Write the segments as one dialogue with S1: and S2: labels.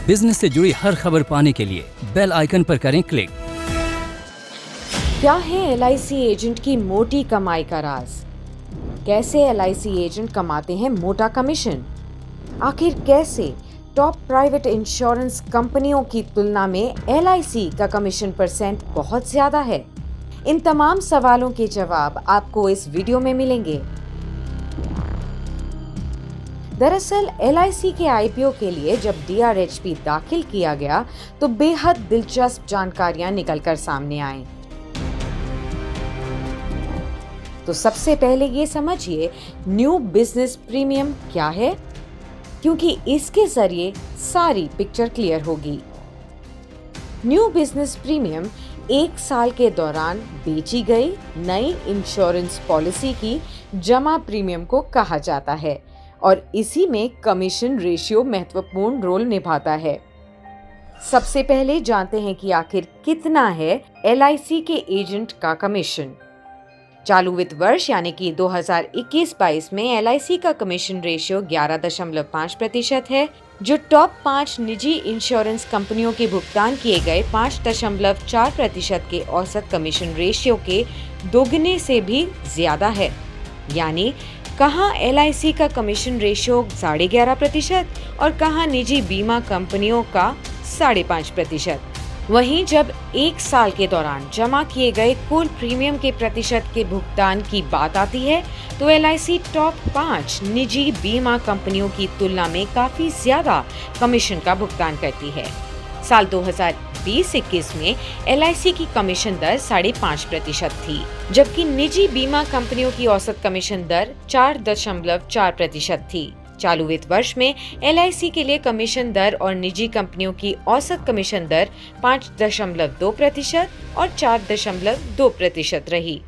S1: Business से जुड़ी हर खबर पाने के लिए बेल आइकन पर करें क्लिक।
S2: क्या है एलआईसी एजेंट की मोटी कमाई का राज? कैसे एलआईसी एजेंट कमाते हैं मोटा कमीशन? आखिर कैसे टॉप प्राइवेट इंश्योरेंस कंपनियों की तुलना में एलआईसी का कमीशन परसेंट बहुत ज्यादा है? इन तमाम सवालों के जवाब आपको इस वीडियो में मिलेंगे। दरअसल एलआईसी के आईपीओ के लिए जब डीआरएचपी दाखिल किया गया तो बेहद दिलचस्प जानकारियां निकलकर सामने आईं। तो सबसे पहले ये समझिए न्यू बिजनेस प्रीमियम क्या है, क्योंकि इसके जरिए सारी पिक्चर क्लियर होगी। न्यू बिजनेस प्रीमियम 1 साल के दौरान बेची गई नई इंश्योरेंस पॉलिसी की जमा प्रीमियम को कहा जाता है और इसी में कमीशन रेशियो महत्वपूर्ण रोल निभाता है। सबसे पहले जानते हैं कि आखिर कितना है एलआईसी के एजेंट का कमीशन। चालू वित्त वर्ष यानी कि 2021-22 में एलआईसी का कमीशन रेशियो 11.5% है, जो टॉप 5 निजी इंश्योरेंस कंपनियों के भुगतान किए गए 5.4% के औसत कमीशन रेशियो के दोगुने से भी ज्यादा है। यानी कहाँ एलआईसी का कमीशन रेशियो 11.5% और कहाँ निजी बीमा कंपनियों का 5.5%। वहीं जब 1 साल के दौरान जमा किए गए कुल प्रीमियम के प्रतिशत के भुगतान की बात आती है तो एलआईसी टॉप 5 निजी बीमा कंपनियों की तुलना में काफी ज्यादा कमीशन का भुगतान करती है। साल 2020-21 में एलआईसी की कमीशन दर 5.5% थी, जबकि निजी बीमा कंपनियों की औसत कमीशन दर 4.4% थी। चालू वित्त वर्ष में एलआईसी के लिए कमीशन दर और निजी कंपनियों की औसत कमीशन दर 5.2% और 4.2% रही।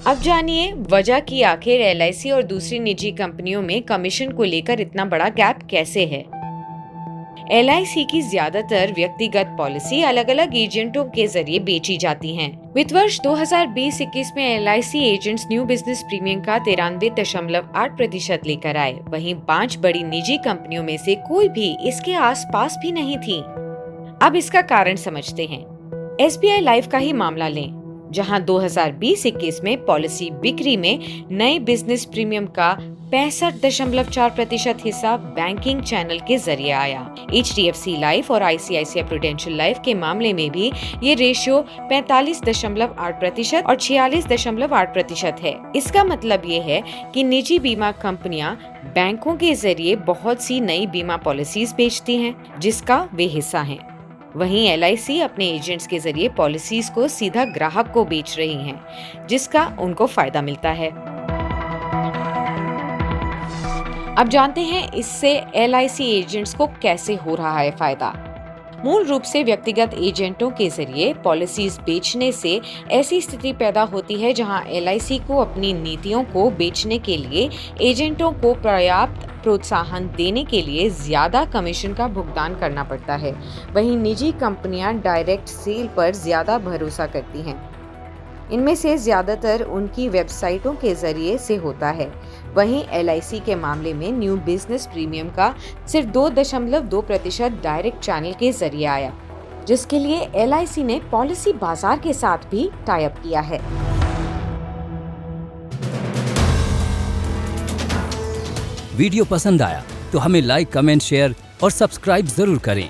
S2: अब जानिए वजह कि आखिर एलआईसी और दूसरी निजी कंपनियों में कमीशन को लेकर इतना बड़ा गैप कैसे है। एलआईसी की ज्यादातर व्यक्तिगत पॉलिसी अलग अलग एजेंटों के जरिए बेची जाती हैं। वित्त वर्ष 2020-21 में LIC agents new business premium का 93.8% लेकर आए। वहीं 5 बड़ी निजी कंपनियों में से कोई भी इसके आसपास भी नहीं थी। अब इसका कारण समझते हैं। एसबीआई लाइफ का ही मामला लें, जहां 2020-21 में पॉलिसी बिक्री में नए बिजनेस प्रीमियम का 65.4% हिस्सा बैंकिंग चैनल के जरिए आया। एचडीएफसी लाइफ और आईसीआईसीआई प्रूडेंशियल लाइफ के मामले में भी ये रेशियो 45.8% और 46.8% है। इसका मतलब ये है कि निजी बीमा कंपनियां बैंकों के जरिए बहुत सी नई बीमा पॉलिसीज बेचती हैं, जिसका वे हिस्सा हैं। वहीं एलआईसी अपने एजेंट्स के जरिए पॉलिसीज को सीधा ग्राहक को बेच रही हैं, जिसका उनको फायदा मिलता है। अब जानते हैं इससे एलआईसी एजेंट्स को कैसे हो रहा है फायदा। मूल रूप से व्यक्तिगत एजेंटों के जरिए पॉलिसीज बेचने से ऐसी स्थिति पैदा होती है जहां एलआईसी को अपनी नीतियों को बेचने के लिए एजेंटों को पर्याप्त प्रोत्साहन देने के लिए ज्यादा कमीशन का भुगतान करना पड़ता है। वहीं निजी कंपनियां डायरेक्ट सेल पर ज्यादा भरोसा करती हैं। इनमें से ज्यादातर उनकी वेबसाइटों के जरिए से होता है। वहीं एलआईसी के मामले में न्यू बिजनेस प्रीमियम का सिर्फ 2.2% डायरेक्ट चैनल के जरिए आया, जिसके लिए एलआईसी ने पॉलिसी बाजार के साथ भी टाई अप किया है।
S1: वीडियो पसंद आया तो हमें लाइक, कमेंट, शेयर और सब्सक्राइब जरूर करें।